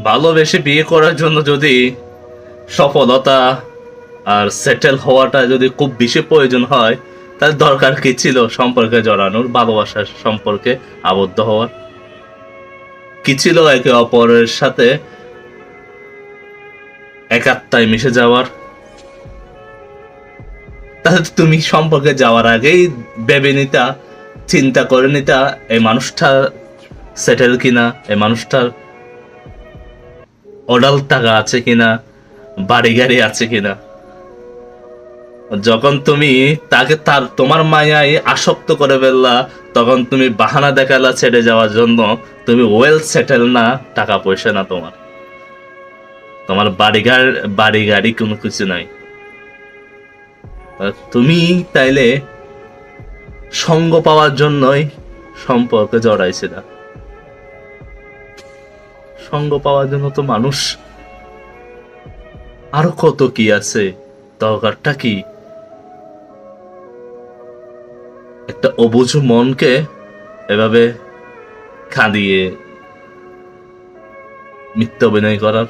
ভালোবেসে বিয়ে করার জন্য যদি সফলতা আর সেটেল হওয়াটা যদি খুব বেশি প্রয়োজন হয়, তাহলে দরকার কি ছিল সম্পর্কে জড়ানোর, ভালোবাসার সম্পর্কে আবদ্ধ হওয়ার? কি ছিল একে অপরের সাথে একাত্মায় মিশে যাওয়ার? তাহলে তো তুমি সম্পর্কে যাওয়ার আগেই ভেবে নিতা, চিন্তা করে নিতা এই মানুষটা সেটেল কিনা, এই মানুষটার অডাল টাকা আছে কিনা, বাড়ি গাড়ি আছে কিনা। যখন তুমি তাকে তোমার মায়ায় আসক্ত করে ফেললা, তখন তুমি বাহানা দেখালা ছেড়ে যাওয়ার জন্য। তুমি ওয়েল সেটেল না, টাকা পয়সা না তোমার, তোমার বাড়ি গাড়ি কোনো কিছু নাই। তুমি তাইলে সঙ্গ পাওয়ার জন্যই সম্পর্কে জড়াইছিল। সঙ্গ পাওয়ার জন্য তো মানুষ আরো কত কি আছে, দরকারটা কি? একটা অবুঝ মনকে এভাবে কাঁদিয়ে মিথ্যা অভিনয় করার?